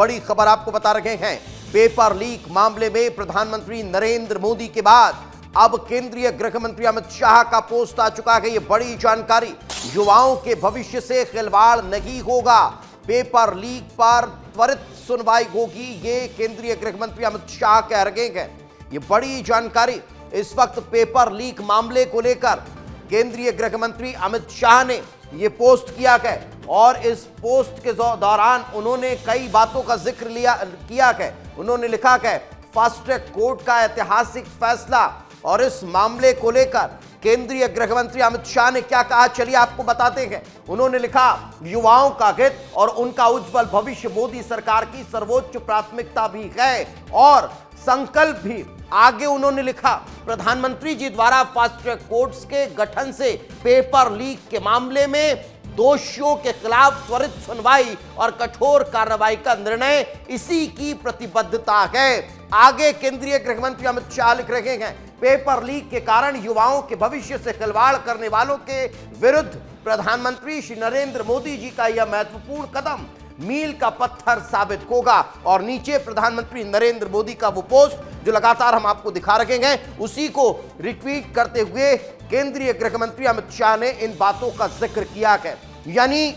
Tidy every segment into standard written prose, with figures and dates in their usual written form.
बड़ी खबर आपको बता रहे हैं। पेपर लीक मामले में प्रधानमंत्री नरेंद्र मोदी के बाद अब केंद्रीय गृह मंत्री अमित शाह का पोस्ट आ चुका है। यह बड़ी जानकारी, युवाओं के भविष्य से खिलवाड़ नहीं होगा, पेपर लीक पर त्वरित सुनवाई होगी, ये केंद्रीय गृह मंत्री अमित शाह कह रहे हैं। ये बड़ी जानकारी इस वक्त पेपर लीक मामले को लेकर केंद्रीय गृह मंत्री अमित शाह ने ये पोस्ट किया है और इस पोस्ट के दौरान उन्होंने कई बातों का जिक्र किया है। उन्होंने लिखा है फास्ट ट्रैक कोर्ट का ऐतिहासिक फैसला, और इस मामले को लेकर केंद्रीय गृह मंत्री अमित शाह ने क्या कहा, चलिए आपको बताते हैं। उन्होंने लिखा युवाओं का हित और उनका उज्जवल भविष्य मोदी सरकार की सर्वोच्च प्राथमिकता भी है और संकल्प भी। आगे उन्होंने लिखा प्रधानमंत्री जी द्वारा फास्ट ट्रैक कोर्ट्स के गठन से पेपर लीक के मामले में दोषियों के खिलाफ त्वरित सुनवाई और कठोर कार्रवाई का निर्णय इसी की प्रतिबद्धता है। आगे केंद्रीय गृह मंत्री अमित शाह लिख रहे हैं पेपर लीक के कारण युवाओं के भविष्य से खिलवाड़ करने वालों के विरुद्ध प्रधानमंत्री श्री नरेंद्र मोदी जी का यह महत्वपूर्ण कदम मील का पत्थर साबित होगा। और नीचे प्रधानमंत्री नरेंद्र मोदी का वो पोस्ट जो लगातार हम आपको दिखा रहे हैं, उसी को रिट्वीट करते हुए केंद्रीय गृह मंत्री अमित शाह ने इन बातों का जिक्र किया है। यानी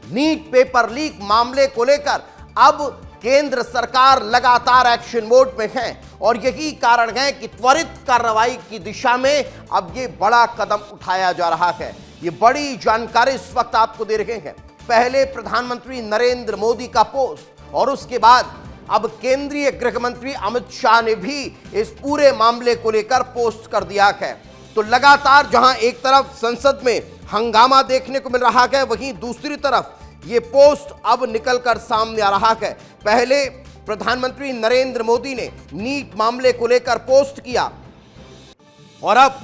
नीट पेपर लीक मामले को लेकर अब केंद्र सरकार लगातार एक्शन मोड में है और यही कारण है कि त्वरित कार्रवाई की दिशा में अब ये बड़ा कदम उठाया जा रहा है। ये बड़ी जानकारी इस वक्त आपको दे रहे हैं। पहले प्रधानमंत्री नरेंद्र मोदी का पोस्ट और उसके बाद अब केंद्रीय गृह मंत्री अमित शाह ने भी इस पूरे मामले को लेकर पोस्ट कर दिया है। तो लगातार जहां एक तरफ संसद में हंगामा देखने को मिल रहा है, वहीं दूसरी तरफ ये पोस्ट अब निकलकर सामने आ रहा है। पहले प्रधानमंत्री नरेंद्र मोदी ने नीट मामले को लेकर पोस्ट किया और अब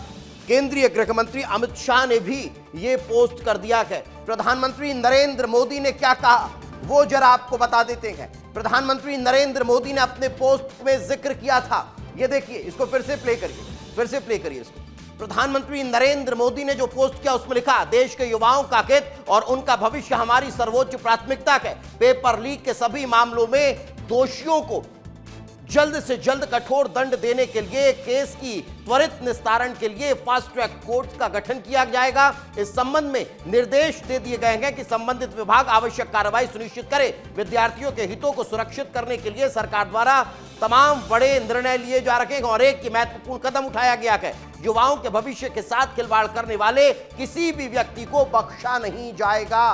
केंद्रीय गृह मंत्री अमित शाह ने भी ये पोस्ट कर दिया है। प्रधानमंत्री नरेंद्र मोदी ने क्या कहा वो जरा आपको बता देते हैं। प्रधानमंत्री नरेंद्र मोदी ने अपने पोस्ट में जिक्र किया था, ये देखिए, इसको फिर से प्ले करिए इसको। प्रधानमंत्री नरेंद्र मोदी ने जो पोस्ट किया उसमें लिखा देश के युवाओं का हित और उनका भविष्य हमारी सर्वोच्च प्राथमिकता है। पेपर लीक के सभी मामलों में दोषियों को जल्द से जल्द कठोर दंड देने के लिए केस की त्वरित निस्तारण के लिए फास्ट ट्रैक कोर्ट का गठन किया जाएगा। इस संबंध में निर्देश दे दिए गए हैं कि संबंधित विभाग आवश्यक कार्रवाई सुनिश्चित करे। विद्यार्थियों के हितों को सुरक्षित करने के लिए सरकार द्वारा तमाम बड़े निर्णय लिए जा रहे हैं और एक की महत्वपूर्ण कदम उठाया गया है। युवाओं के भविष्य के साथ खिलवाड़ करने वाले किसी भी व्यक्ति को बख्शा नहीं जाएगा।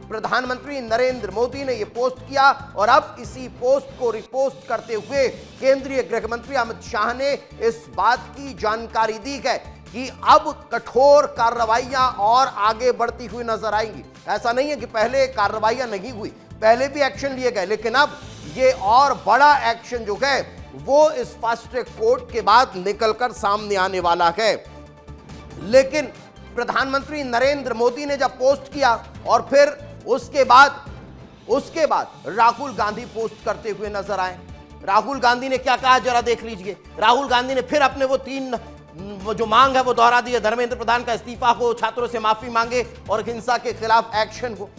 प्रधानमंत्री नरेंद्र मोदी ने यह पोस्ट किया और अब इसी पोस्ट को रिपोस्ट करते हुए केंद्रीय गृह मंत्री अमित शाह ने इस बात की जानकारी दी है कि अब कठोर कार्रवाइयां और आगे बढ़ती हुई नजर आएंगी। ऐसा नहीं है कि पहले कार्रवाइयां नहीं हुई, पहले भी एक्शन लिए गए, लेकिन अब ये और बड़ा एक्शन जो है वो इस फास्ट ट्रैक कोर्ट के बाद निकलकर सामने आने वाला है। लेकिन प्रधानमंत्री नरेंद्र मोदी ने जब पोस्ट किया और फिर उसके बाद राहुल गांधी पोस्ट करते हुए नजर आए। राहुल गांधी ने क्या कहा जरा देख लीजिए। राहुल गांधी ने फिर अपने वो तीन जो मांग है वो दोहरा दी है, धर्मेंद्र प्रधान का इस्तीफा हो, छात्रों से माफी मांगे और हिंसा के खिलाफ एक्शन हो।